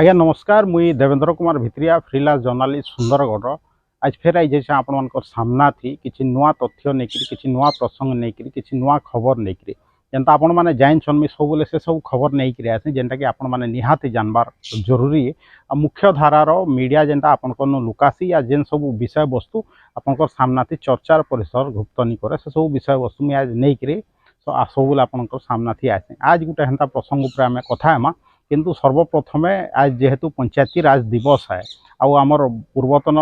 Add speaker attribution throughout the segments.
Speaker 1: आज्ञा नमस्कार मुई देवेंद्र कुमार भित्रिया फ्रीलांस जर्नालिस्ट सुंदरगढ़ आज फेर आई जाए आपण मान सामना थी किसी नुआ तथ्य नहीं किसी नुआ प्रसंग नहीं किसी नुआ खबर नहीं जेनता आपण मैंने जानछन मुझे सब से सब खबर नहीं कर आसे जेनटा कि आपण मैंने निहाती जानबार जरूरी आ मुख्य धारार मीडिया जेनटा आपण लुकासी या जेन सब विषय वस्तु आपण सामना थी चर्चार परिसर गुप्त नहीं करे से सब विषय वस्तु मुझे आज नहीं करी सब आपण सामना थी आसे आज गोटे हेन्ता प्रसंग उपर आम कथा हेमा किंतु सर्वप्रथमे आज जेहेतु पंचायती राज दिवस है आमर पूर्वतन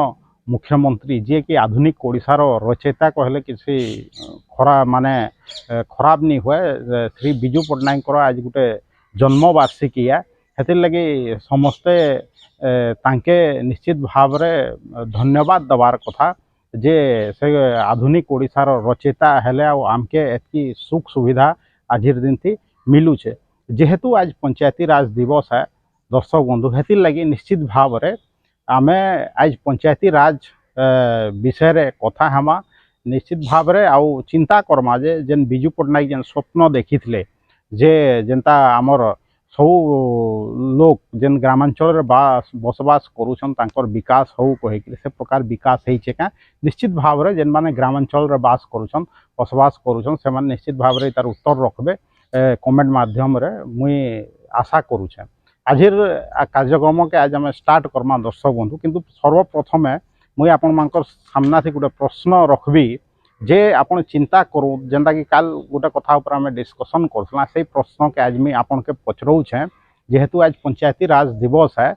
Speaker 1: मुख्यमंत्री जी कि आधुनिक ओडिशार रचयिता कहले किसी खरा माने खराब नहीं हुए श्री विजु पट्टनायक आज गोटे जन्मवार्षिकी है लगे समस्ते तांके निश्चित भाव धन्यवाद दबार कथा जे से आधुनिक ओडिशार रचयिता हेले आमके एतकी सुख सुविधा आज दिन थी मिलूचे जेहेतु आज पंचायती राज दिवस है दर्शक बंधु हेतिर लगी निश्चित भाव रे आमे आज पंचायती राज विषय रे कथा हेमा निश्चित भाव रे आउ चिंता करमा जे जेन विजु पट्टनायक जेन स्वप्न देखी थे जे जेनता आमर सब लोग जेन ग्रामांचल रे बसवास करूछन तांकर विकास हो कहि से प्रकार विकास होइछे का निश्चित भाव रे जेन माने ग्रामांचल रे बास करूछन बसवास करूछन से माने निश्चित भाव रे तार उत्तर रखबे कमेंट माध्यम रे मुई आशा करूछे आज कार्यक्रम के आज आम स्टार्ट करमा दर्शक बंधु किंतु सर्वप्रथमे मुई आपण मानकर सामना थी गोटे प्रश्न रखबी जे आपण चिंता करूँ जेनता कि काल गोटे कथा ऊपर आम डिस्कसन करथला से प्रश्न के आज मुई आपण के पचरौछे जेहेतु आज पंचायती राज दिवस है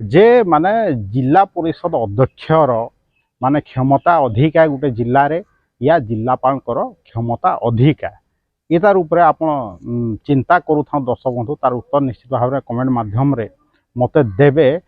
Speaker 1: जे माने जिला परिषद अध्यक्षर माने क्षमता अधिक है गोटे जिले रे या जिलापाल क्षमता अधिक है ये तार ऊपर आप चिंता करूँ दर्शक बंधु तार उत्तर निश्चित भाव में कमेंट माध्यम रे मते देवे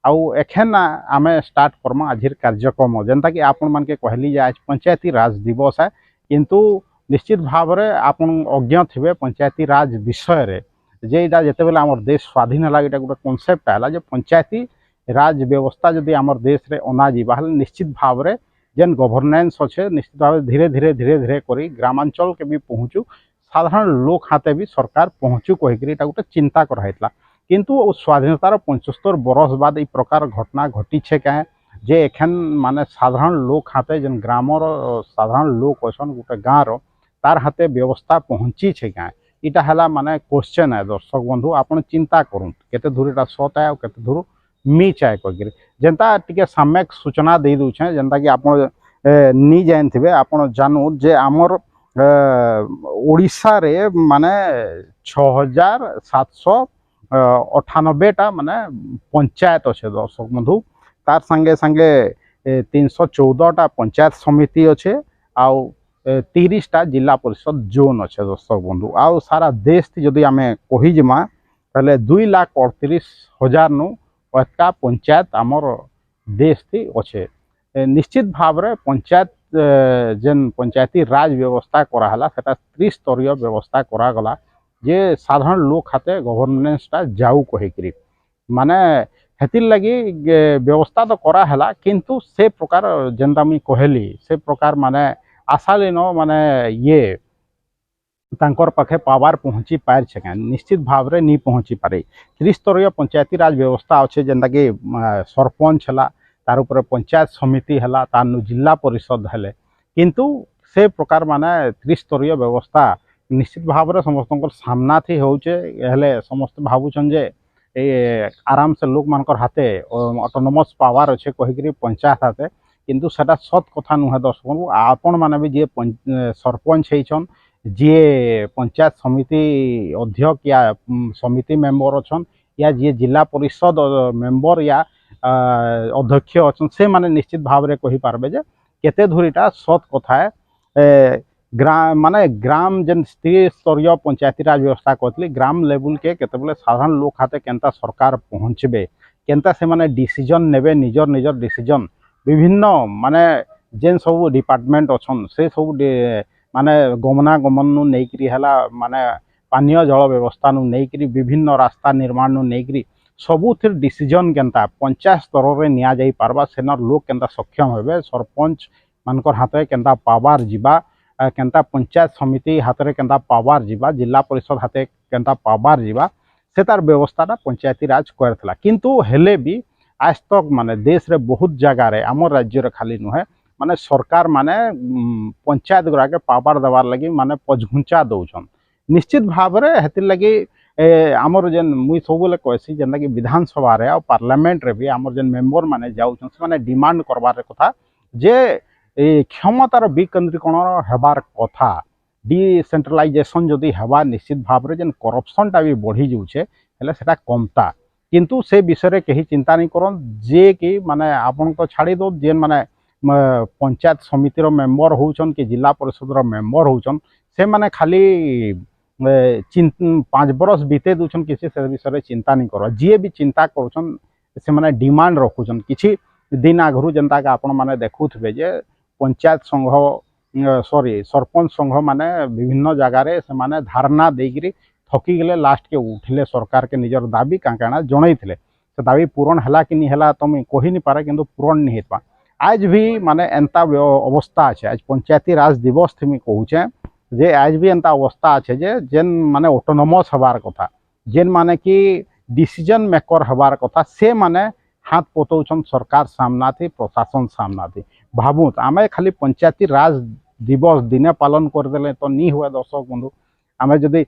Speaker 1: आउ एखेन आम स्टार्ट करमा आज कार्यक्रम जेनता कि आपण मान के कहली जे आज पंचायती राज दिवस है किंतु निश्चित भाव में आप अज्ञ थे पंचायती राज विषय रे जे इटा जिते बेले आमर देश स्वाधीन है ये गोटे कनसेप्ट है जे पंचायती राज व्यवस्था जदि आमर देश रे अना जीवा निश्चित भाव में जेन गवर्नेंस अच्छे निश्चित भाव धीरे धीरे धीरे धीरे करी ग्रामांचल के भी पहुँचू साधारण लोक हाथे भी सरकार पहुँचू कहीकि गोटे चिंता कराइला किंतु स्वाधीनतार 75 बरस बाद इ प्रकार घटना घटी छे क्या जे एखन माने साधारण लोक हाथे जेन ग्रामर साधारण लोक अछन गोटे गाँव तार हाथे व्यवस्था पहुँची छे क्या इटा हला माने क्वेश्चन है दर्शक बंधु आपण चिंता करूँ केते दूर इटा सत है और केते दूर मिच है कहीकि जेनता टिके साम्यक सूचना दे दूछे जेनता कि आपण नी जानथिबे आपण जानू जे आमर ओडिशा रे माने 6798 माने पंचायत अच्छे दर्शक बंधु तार संगे संगे 314 पंचायत समिति अच्छे आउ 30टा जिला परिषद जोन अच्छे दर्शक बंधु आउ सारा देश थी जदि आम कहीजिमा पहले 2,38,000 नु एतका पंचायत आमर देश थी अच्छे निश्चित भाव रे पंचायत जेन पंचायती राज व्यवस्था कराला सेटा त्रिस्तरीय व्यवस्था करागला जे साधारण लोक हाथे गवर्नेंसटा जाऊ कहीकि माने हेतिर लगी व्यवस्था तो कराला किंतु से प्रकार जेनता मुई कहली से प्रकार माने आशा लेन माने ये तांकर पाखे पावर पहुँची पार छे निश्चित भाव रे नहीं पहुँची पारे त्रिस्तरीय पंचायती राज व्यवस्था अच्छे जेनता कि सरपंच है तार उपर पंचायत समिति है तार जिला परिषद हेले किंतु से प्रकार माने त्रिस्तरीय व्यवस्था निश्चित भाव में समस्त सामना थी होचे समस्त भावुन जे आराम से लोक मानकर हाथे ऑटोनोमस पावर अच्छे कहीकि पंचायत हाथे किंतु सेटा सत कथा नुहे दर्शक आपण मैंने भी जी सरपंच होइछन जी पंचायत समिति अध्यक्ष या समिति मेंबर अच्छन या जी जिला परिषद मेंबर या अध्यक्ष अच्छा से माने निश्चित भाव में कही पारबे जे केते धुरीटा सत कथा है ग्राम माने ग्राम जेन त्रिस्तरीय पंचायती राज व्यवस्था कहतली ग्राम लेवल के केते बेले साधारण लोक हाथे केनता सरकार पहुँचबे केनता से माने डिसीजन नेबे निजर निजर डिसीजन विभिन्न माने जेन सब डिपार्टमेंट अच्छन से सब माने गमनागमन नु नेकरी हला माने पानीय जल व्यवस्था नु नेकरी विभिन्न रास्ता निर्माण नु नेकरी सबुथिर डिसीजन केनता पंचायत स्तर में निया जाई पारबा सेनर लोक केनता सक्षम हेबे सरपंच मानकर हाथे केनता पावर जीवा केनता पंचायत समिति हाथ में केनता पावर जीवा जिला परिषद हाथे केनता पावर जीवा से तार व्यवस्थाटा पंचायती राज करथिला किंतु हेले भी आज तक माने देश रे बहुत जगह रे आम राज्य रे खाली नुहे माने सरकार माने पंचायत गुड़ा के पावर देवार लगी माने पजघुंचा दौन निश्चित भाव रे हेतिर लगी आमर जेन मुई सबले कहसी जेनता कि विधानसभा रे और पार्लियामेंट रे भी आमर जेन मेंबर माने जाउछन से माने डिमांड करबार कथा जे क्षमतार विकेंद्रीकरण हेबार कथा डिसेंट्रलाइजेशन जदि हेबा निश्चित भाव रे जेन करप्शनटा भी बढ़ी जाउछे हेले सेटा कमता किंतु से विषय रे कहीं चिंता नहीं करन जे कि माने आपन तो छाड़ी दो जेन माने पंचायत समिति रो मेंबर होउछन कि जिला परिषद रो मेंबर होउछन से माने खाली 5 बरस बीते दूछन किसी से विषय रे चिंता नहीं कर जी भी चिंता करुछन से माने डिमांड रखुछन किछि दिन आगु जनता के आपण माने देखुथबे जे पंचायत संघ सॉरी सरपंच संघ माने विभिन्न जगह रे से माने धारणा देगिरी थकी गले लास्ट के उठिले सरकार के निजर दाबी काना जनईथिले से दाबी पूरण हला कि नहीं हला तो मैं कहि नहीं पारे किंतु पूरण नहीं हेपा आज भी माने एंता अवस्था अच्छे आज पंचायती राज दिवस थी मैं कहूचे जे आज भी एंता अवस्था अच्छे जे जेन माने ऑटोनोमस हबार कथा जेन माने कि डिसीजन मेकर हबार कथा से माने हाथ पोतौछन सरकार सामना थी प्रशासन सामना थी भावुत आमे खाली पंचायती राज दिवस दिने पालन करदेले तो नहीं हुए दर्शक बंधु आमे जदि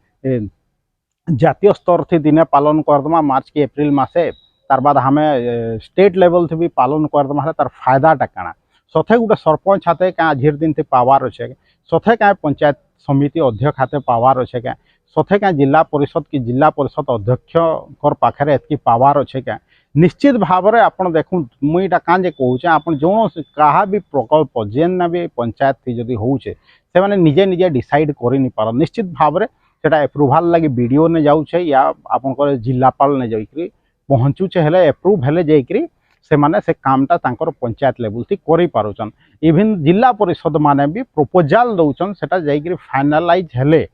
Speaker 1: जातीय स्तर थी दिने पालन करदमा मार्च के एप्रिल मासे तार बाद हमें स्टेट लेवल थी भी पालन करदमा तार फायदाटा काଣା सथे गोटे सरपंच हाथे क्या झीर दिन थी पावार अच्छे सथे क्या पंचायत समिति अध्यक्ष हाथे पावार अच्छे क्या सथे क्या जिला परिषद की जिला परिषद अध्यक्ष पाखे एतकी पावार अच्छे क्या निश्चित भाव में आपड़ देखु मुईटा क्या कहूचे आप जो क्या भी प्रकल्प जेन भी पंचायत थी जदि होचे से माने निजे निजे डिसाइड कर नहीं पार निश्चित भाव में सेटा एप्रुवाल लगी वीडियो ने जाऊे या आपंकर जिलापाल ने जाकरी पहुँचुचे हेले एप्रुव हेले जाकरी से माने से कामटा तांकर पंचायत लेवल थी करि पारुचन इवन जिला परिषद माने भी प्रपोजाल दौचन सेटा जाकरी फाइनालाइज हेले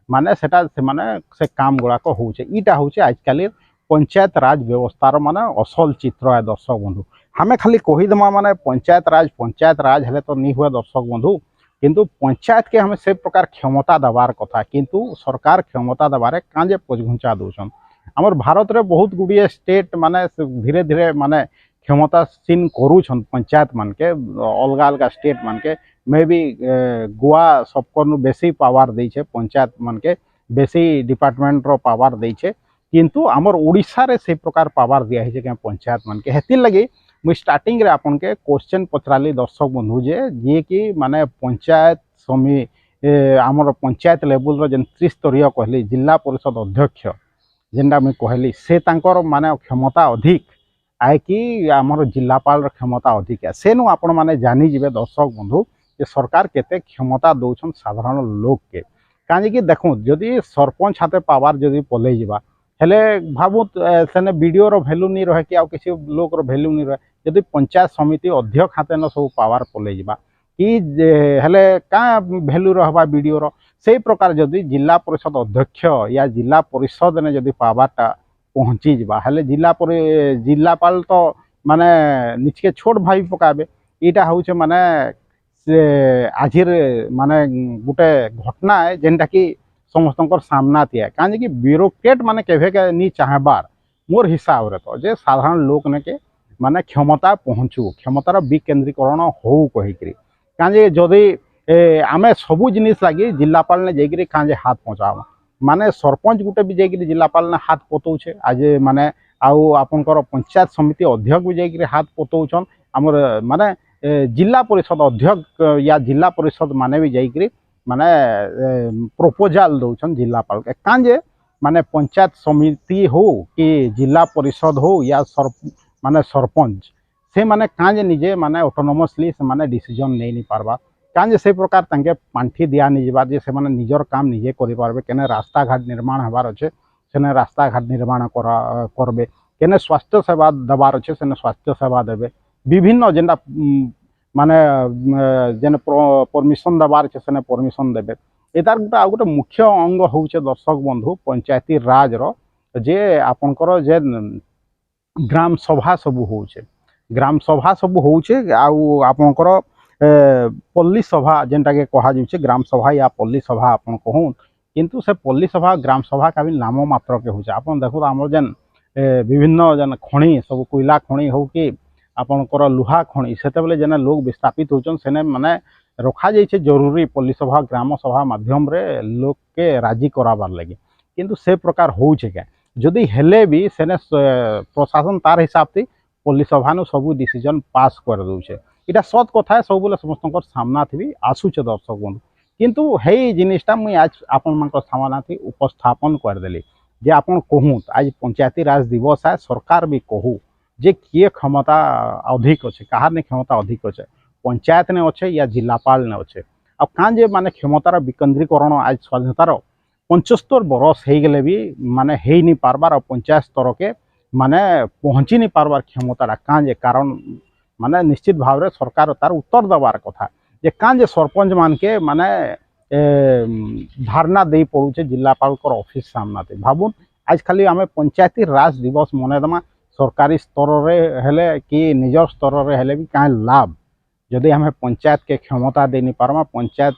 Speaker 1: माने सेटा से माने से काम गुड़ाक होचे इटा होचे आजकल पंचायत राज व्यवस्थार माने असल चित्र है दर्शक बंधु हमें खाली कहीदमा माने पंचायत राज हेले तो नहीं हुए दर्शक बंधु किंतु पंचायत के हमें से प्रकार क्षमता दबार कथा किंतु सरकार क्षमता दबारे कांजे पजघुंचा दौन आमर भारत रे बहुत गुड़िए स्टेट माने धीरे धीरे माने क्षमतासीन करूछन पंचायत मान के अलग अलग स्टेट मान के मे भी गोवा सबको बेसी पावर देछे पंचायत मान के बेसी डिपार्टमेंट रो पावर देछे किंतु आमर ओडिशा रे से प्रकार पावर दिया है क्या पंचायत मान के हेतिर लगी मुझे स्टार्टिंग रे आपन के क्वेश्चन पचराली दर्शक बंधु जे कि माने पंचायत समिति आमर पंचायत लेवल रो जेन त्रिस्तरीय कहली जिला परिषद अध्यक्ष जेनटा मुझे कहली से तांकर माने क्षमता अधिक आए कि आमर जिलापाल क्षमता अधिक है से आपण माने जानी जिवे दर्शक बंधु जे सरकार केते क्षमता दौछन साधारण लोक के काहे कि देखो जदि सरपंच हाथे पावर जदि पलै जिबा हेले भावुत सेने वीडियो रो वैल्यू नहीं रहे कि आ किसी लोक रो वैल्यू नहीं रहे जदि पंचायत समिति अध्यक्ष हाथे न सब पावर पलै जिबा कि हेले का वैल्यू रहबा वीडियो रो से प्रकार जदि जिला परिषद अध्यक्ष या जिला परिषद ने जदि पावरटा पहुँची जा हेले जिलापाल तो माने निचके छोट भाई पकाबे इटा हूँ माने से आजिर माने गोटे घटना है जेनटा कि समस्त सामना थी कहीं कि ब्यूरोक्रेट माने केभे के नहीं चाहबार मोर हिसाब रे तो जे साधारण लोक ने के माने क्षमता पहुँचू क्षमतार विकेंद्रीकरण हो कहीकि कहीं जदि आमे सबू जिनिस लगी जिलापाल ने जाकि कहीं हाथ पहुँचाबा माने सरपंच गुटे भी जाकि जिलापाल ने हाथ पतौछे आज माने आउ आपनकर पंचायत समिति अध्यक्ष भी जाकि हाथ पतौछन आमर माने जिला परिषद अध्यक्ष या जिला परिषद माने भी जाकि माने प्रपोजाल दौछन जिलापाल के कांजे माने पंचायत समिति हो कि जिला परिषद हो या माने सरपंच से माने कांजे निजे माने ऑटोनोमसली से माने डिसीजन नहीं पारबा कांजे से प्रकार तांके पांठी दिया निजबार जे से माने निजर काम निजे करि पारबे केने रास्ता घाट निर्माण हबार अच्छे सेने रास्ता घाट निर्माण करबे केने स्वास्थ्य सेवा दबार अच्छे सेने स्वास्थ्य सेवा देबे विभिन्न जेनटा माने जेन परमिशन दबार अच्छे सेने परमिशन देबे एतार गोटे आ गोटे मुख्य अंग होउछे दर्शक बंधु पंचायती राज रो जे आपनकर जे ग्राम सभा सबू होउछे ग्राम सभा सबू होउछे आउ आपनकर पल्ली सभा जेनटा के कहा जाउछे ग्राम सभा या पल्ली सभा आपन कहूँ किंतु से पल्ली सभा ग्राम सभा का भी नाम मात्र के हो आप देखो आम जेन विभिन्न जेन खଣି सब कोयला खଣି हो कि आपणकर लुहा खଣି से जेने लोग विस्थापित होचन सेने माने रखा जाइए जरूरी पल्ली सभा ग्राम सभा माध्यम रे लोक के राजी कराबार लगे किंतु से प्रकार हो क्या जदि हेले भी सेने प्रशासन तार हिसाब से पल्ली सभा नु सब डिसीजन पास कर दौचे इटा सत कथा है सब बोले समस्त सामना थी आसूचे दर्शक बंधु किंतु हे जिनिसटा मुई आज आपण सामना थी उपस्थापन करदेली जे आपण कहूँ आज पंचायती राज दिवस है सरकार भी कहू जे किए क्षमता अधिक अच्छे कहार ने क्षमता अधिक अच्छे पंचायत ने अच्छे या जिलापाल ने अच्छे अब कहाँ जे माने क्षमतार विकेन्द्रीकरण आज स्वाधीनतार 75 बरस हो गले भी माने हो नहीं पार्बार पंचायत स्तर के माने पहुँची नहीं पार्बार क्षमता कहाँ जे कारण माने निश्चित भाव में सरकार तार उत्तर देवार कथा जे कहाँ जे सरपंच मान के माने धारणा दे पड़ुचे जिलापाल ऑफिस सामना भावुन आज खाली आम पंचायती राज दिवस मनईदेमा सरकारी स्तर रे हेले कि निजर स्तर रे हेले भी क्या लाभ जदि आम पंचायत के क्षमता दे नहीं पारमा पंचायत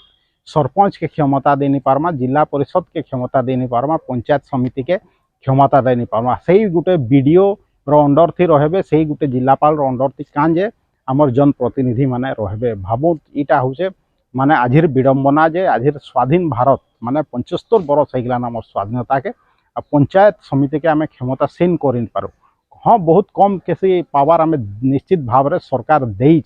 Speaker 1: सरपंच के क्षमता दे नहीं पारमा जिला परिषद के क्षमता दे नहीं पारमा पंचायत समिति के क्षमता दे नहीं पारमा से गोटे बीडीओ अंडर थी रहे से गोटे जिलापाल अंडर थी काँ जे आमर जनप्रतिनिधि माने रहे भावुन इटा हूँ माने आजिर विडंबना जे आजिर स्वाधीन भारत माने 75 बरस हो गलान आम स्वाधीनता के पंचायत समिति के आम क्षमतासीन कर पारू हाँ बहुत कम कैसे पावर आम निश्चित भाव में सरकार दे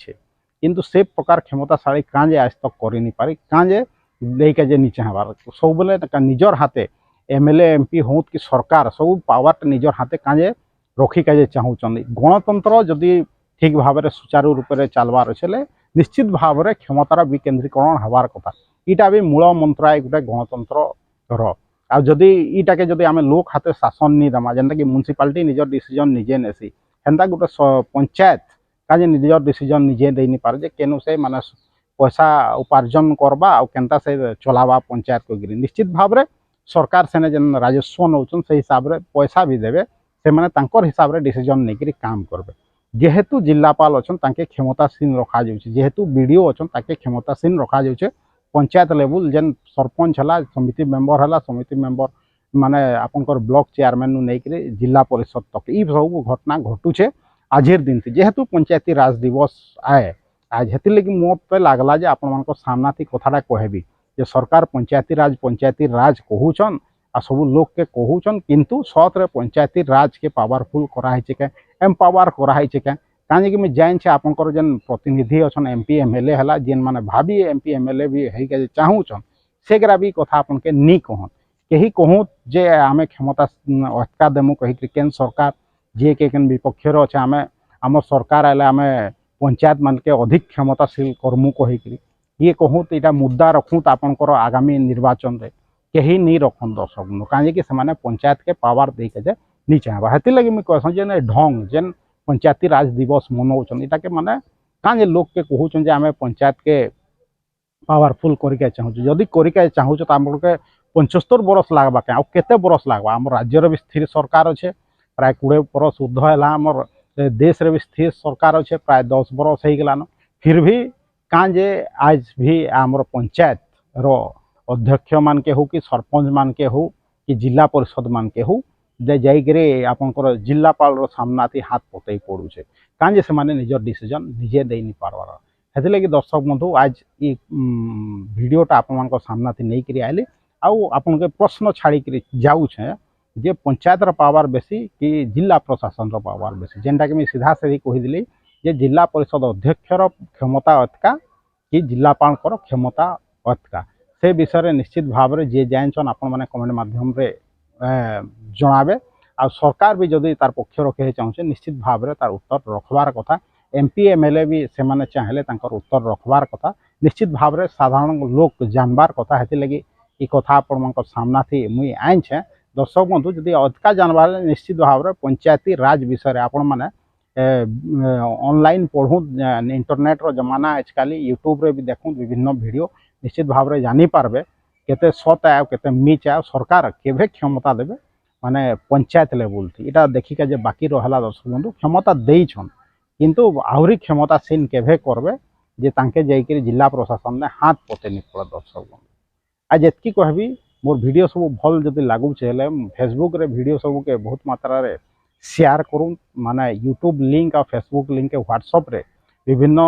Speaker 1: किंतु से प्रकार क्षमताशाली काँ जे आज तक कर नहीं पारी काँ जे लेके जे नहीं चाहबार सब बोले निजर हाथे एमएलए एमपी हो कि सरकार सब पावर निजर हाथे काँ जे रखिका जे चाहूँ गणतंत्र जदि ठीक भाव में सुचारू रूप से चलबार अच्छे निश्चित भाव में क्षमतार विकेन्द्रीकरण हबार कथा इटा भी मूल मंत्र है गोटे गणतंत्र आदि इटाके जदि आम लोक हाथे शासन नहीं दमा जेनता कि म्युनिसिपालिटी निजर डिसीजन निजे नेसी हेन्ता गोटे पंचायत का निजर डिसीजन निजे दे नहीं पारे केनु से माने पैसा उपार्जन करबा आ केनता से चलावा पंचायत को गिरी निश्चित भाव में सरकार सेने जेन राजस्व नौचन से हिसाब से पैसा भी देवे से माने तांकर हिसाब से डिसीजन नहीं काम करबे जेहेतु जिलापाल अच्छा ताके क्षमतासीन रखा जाउछे जेहेतु बीडीओ अच्छा ताके क्षमतासीन रखा जाउछे पंचायत लेवल जेन सरपंच है समिति मेंबर माने आपनकर ब्लॉक चेयरमैन नु नहीं जिला परिषद तक ये सब घटना घटुचे आजिर दिन थी जेहेतु पंचायती राज दिवस आए आज हेती लगी मत लगला जे आपण मानक सामना थी कथाटा कहबी जे सरकार पंचायती राज कहूछन आ सब लोग के कहूछन किंतु सतरे पंचायती राज के पावरफुल कराई के एम्पावर कराई के कहीं कि जान छे आपनकर जेन प्रतिनिधि अच्छा एमपी एमएलए है जेन माने भाभी एमपी एमएलए भी है चाहूचन सेगरा भी कथा आपन के नहीं कहन कही कहूँ जे आम क्षमता अटका देमु कही केन सरकार जे के विपक्ष अच्छे आम आम सरकार आए आम पंचायत मान के अधिक क्षमताशील करमु कही ये कहूँ तो यहाँ मुद्दा रखूँ तो आपनकर आगामी निर्वाचन रे कहीं नहीं रखन दर्शक कहीं कि से पंचायत के पावर दे के नहीं चाहबा हेती लगी मुझे कहूँ जे ढंग जेन पंचायती राज दिवस मनौन इटा के माने कहाँ लोग के कहूँ जे आम पंचायत के पावरफुल करके चाहूँ जदि करके चाहूँ तो आम के 75 बरस लगवा क्या केते बरस लगवा आम राज्यर भी स्थिर सरकार अच्छे प्राय 20 बरस ऊर्ध है आमर देश रे भी स्थिर सरकार अच्छे प्राय 10 बरस हो गलान फिर भी कहाँ जे आज भी आमर पंचायत रो अध्यक्ष मान के हो कि सरपंच मान के हो कि जिला परिषद मान के हो जे जाइए आपनकर जिलापाल सामना थी हाथ पतई पड़ुचे कहाँ जे से निजर डिसीजन निजे दे नहीं पार्बार हेती लगी दर्शक बंधु आज ये वीडियोटा आपण सामना थी नहीं करी आइली आउ आपन के प्रश्न छाड़ी जाऊे जे पंचायत पावर बेसी कि जिला प्रशासन पावर बेसी जेनटा कि मैं सीधा सीधी कहीदी जे जिला परिषद अध्यक्षर क्षमता अतका कि जिलापाल क्षमता अतका से विषय में निश्चित भाव में जे जानछन आपण माने कमेंट माध्यम रे जनाबे आ सरकार भी जदि तार पक्ष रखे चाहूँ निश्चित भाव में तार उत्तर रखबार कथा एमपी एमएलए भी से माने चाहेले तांकर उत्तर रखबार कथा निश्चित भाव में साधारण लोक जानबार कथा हेती लगी ये कथा आपण सामना थी मुई आइन छे दर्शक बंधु जदि अधिका जानबार निश्चित भाव में पंचायती राज विषय आपण माने ऑनलाइन पढ़ू इंटरनेट रो जमाना आजकल यूट्यूब रे भी देखूँ विभिन्न वीडियो निश्चित भाव में जानी पारबे केते सत आए केते मिच आए सरकार केभे क्षमता देवे माने पंचायत लेवल थी इटा देखिका जे बाकी रहला दर्शक बंधु क्षमता देइछन किंतु आहरी क्षमतासीन केभे करबे जे तांके जाइकरी जिला प्रशासन ने हाथ पते नहीं पड़ा दर्शक बंधु आज एतकी कहबी मोर वीडियो सब भल जदि लगुचे फेसबुक रे वीडियो सब के बहुत मात्रा रे शेयर करूँ माने यूट्यूब लिंक और फेसबुक लिंक के व्हाट्सएप रे विभिन्न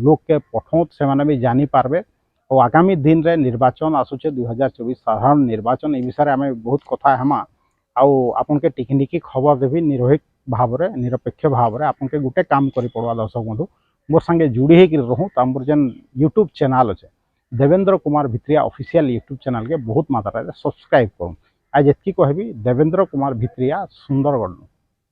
Speaker 1: लोक के पठौत से माने भी जानी पारबे और आगामी दिन रे निर्वाचन आसुचे 2024 साधारण निर्वाचन ए विषय आम बहुत कथा हेमा आपन के टिकनिकी खबर देवी निर्भीक भाव रे निरपेक्ष भाव रे आपन के गुटे काम करी पड़वा दर्शक बंधु मोर संगे जुड़ी होकर रहूँ तो आम जेन यूट्यूब चैनल अच्छे Devendra Kumar Bhitriya official YouTube channel के बहुत मात्रा रे सब्सक्राइब करूँ आज एतकी कहबी देवेंद्र कुमार भित्रिया सुंदरगढ़।